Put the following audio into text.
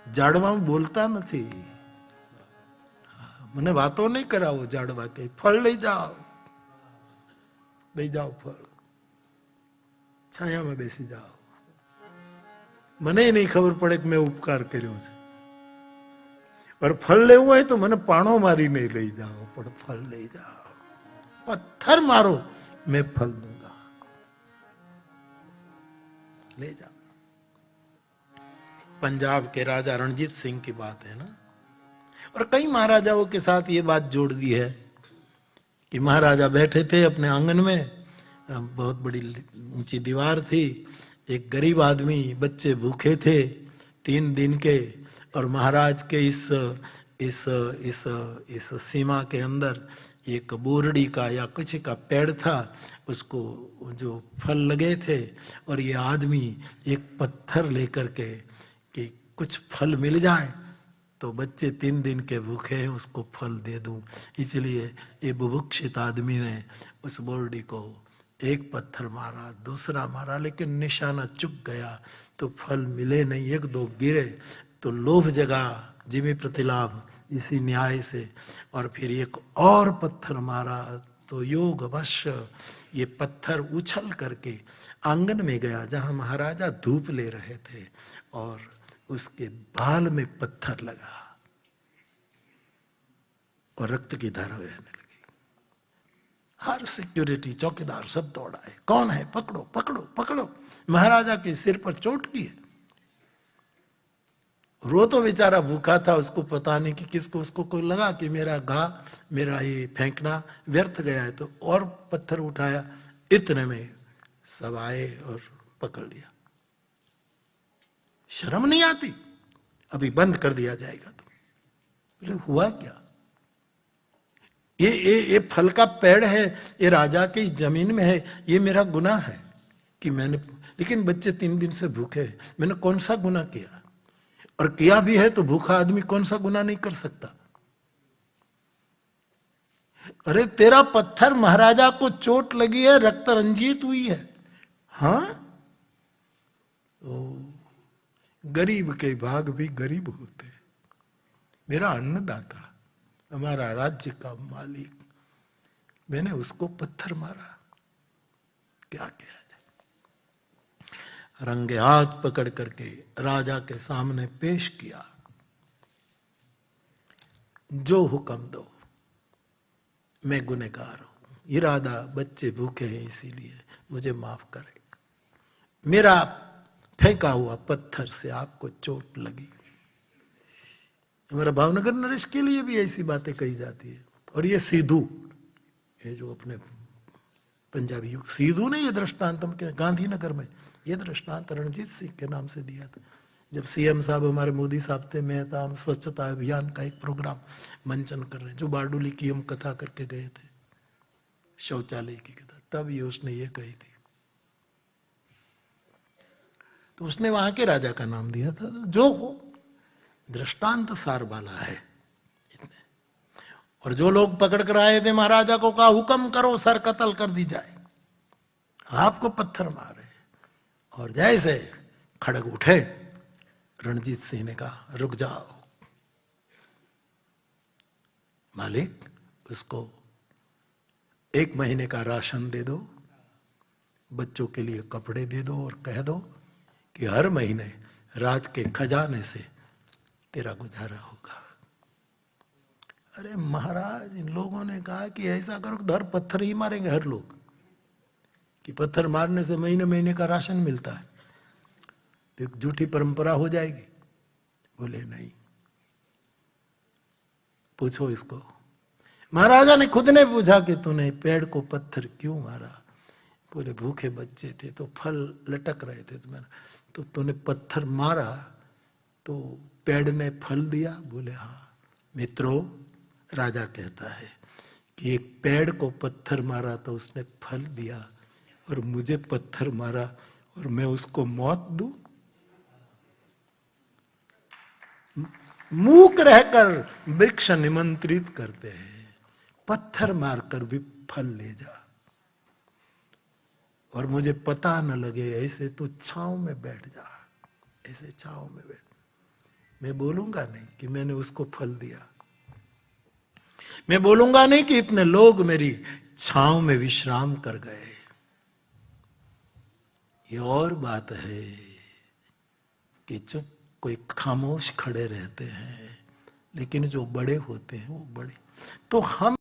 જાડવા બોલતા નથી. મને વાતો નહીં કરાવો. જાડવા કે ફળ લઈ જાઓ, લઈ જાઓ ફળ, છાયામાં બેસી જાઓ. મને નહીં ખબર પડે કે મેં ઉપકાર કર્યો છે. પર ફળ લેવું હોય તો મને પાણો મારી નહીં લઈ જાઓ, પણ ફળ લઈ જાઓ. પથ્થર मारो मैं फल दूंगा, ले जाओ. पंजाब के राजा रणजीत सिंह की बात है ना. और कई महाराजाओं के साथ ये बात जोड़ दी है कि महाराजा बैठे थे अपने आंगन में, बहुत बड़ी ऊंची दीवार थी, एक गरीब आदमी, बच्चे भूखे थे 3 दिन के, और महाराज के इस सीमा के अंदर एक बोरड़ी का या कुछ का पेड़ था, उसको जो फल लगे थे, और ये आदमी एक पत्थर लेकर के कि कुछ फल मिल जाए तो बच्चे 3 दिन के भूखे हैं, उसको फल दे दूं. इसलिए ये बुभुक्षित आदमी ने उस बोरड़ी को एक पत्थर मारा, दूसरा मारा, लेकिन निशाना चुक गया तो फल मिले नहीं. 1-2 गिरे तो लोभ जगा, जिमी प्रतिलाभ, इसी न्याय से. और फिर एक और पत्थर मारा तो योग अवश्य ये पत्थर उछल करके आंगन में गया जहां महाराजा धूप ले रहे थे, और उसके बाल में पत्थर लगा और रक्त की धारा बहने लगी. हर सिक्योरिटी, चौकीदार सब दौड़ाए, कौन है, पकड़ो पकड़ो पकड़ो. महाराजा के सिर पर चोट की है. रो तो बेचारा भूखा था, उसको पता नहीं कि किसको, उसको कोई लगा कि मेरा घा, मेरा ये फेंकना व्यर्थ गया है, तो और पत्थर उठाया. इतने में सब आए और पकड़ लिया. शर्म नहीं आती? अभी बंद कर दिया जाएगा. तो बोले हुआ क्या? ये फल का पेड़ है, ये राजा की जमीन में है, ये मेरा गुनाह है कि मैंने, लेकिन बच्चे 3 दिन से भूखे हैं, मैंने कौन सा गुनाह किया? और किया भी है तो भूखा आदमी कौन सा गुनाह नहीं कर सकता? अरे तेरा पत्थर, महाराजा को चोट लगी है, रक्त रंजित हुई है. हाँ, गरीब के भाग भी गरीब होते. मेरा अन्नदाता, हमारा राज्य का मालिक, मैंने उसको पत्थर मारा, क्या किया जाए? रंगे हाथ पकड़ करके राजा के सामने पेश किया. जो हुक्म दो, मैं गुनहगार हूं. इरादा, बच्चे भूखे हैं इसीलिए मुझे माफ करें. मेरा फेंका हुआ पत्थर से आपको चोट लगी. हमारा भावनगर नरेश के लिए भी ऐसी बातें कही जाती है. और ये सीधू, ये जो अपने पंजाबी सीधू ने ये दृष्टांत गांधीनगर में ये दृष्टांत रणजीत सिंह के नाम से दिया था. जब सीएम साहब हमारे मोदी साहब थे, मैं था, हम स्वच्छता अभियान का एक प्रोग्राम मंचन कर रहे, जो बारडोली की हम कथा करके गए थे, शौचालय की कथा, तब ये उसने ये कही थी. तो उसने वहां के राजा का नाम दिया था. जो हो, दृष्टांत सार वाला है. और जो लोग पकड़ कर आए थे महाराजा को कहा हुक्म करो, सर कत्ल कर दी जाए. आपको पत्थर मारे, और जैसे खड़ग उठे, रणजीत सिंह ने कहा रुक जाओ मालिक, उसको 1 महीने का राशन दे दो, बच्चों के लिए कपड़े दे दो, और कह दो कि हर महीने राज के खजाने से तेरा गुजारा होगा. अरे महाराज, इन लोगों ने कहा कि ऐसा करो कि हर पत्थर ही मारेंगे हर लोग, कि पत्थर मारने से महीने महीने का राशन मिलता है, तो एक झूठी परंपरा हो जाएगी. बोले नहीं, पूछो इसको. महाराजा ने खुद ने पूछा कि तूने पेड़ को पत्थर क्यों मारा? बोले भूखे बच्चे थे तो फल लटक रहे थे, तो तूने पत्थर मारा तो पेड़ ने फल दिया? बोले हाँ. मित्रों, राजा कहता है कि एक पेड़ को पत्थर मारा तो उसने फल दिया, और मुझे पत्थर मारा और मैं उसको मौत दूं? मूक रहकर वृक्ष निमंत्रित करते हैं, पत्थर मारकर भी फल ले जा, और मुझे पता न लगे ऐसे तो छांव में बैठ जा, ऐसे छांव में बैठ. मैं बोलूंगा नहीं कि मैंने उसको फल दिया। मैं बोलूंगा नहीं कि इतने लोग मेरी छांव में विश्राम कर गए। ये और बात है कि चुप कोई खामोश खड़े रहते हैं, लेकिन जो बड़े होते हैं वो बड़े। तो हम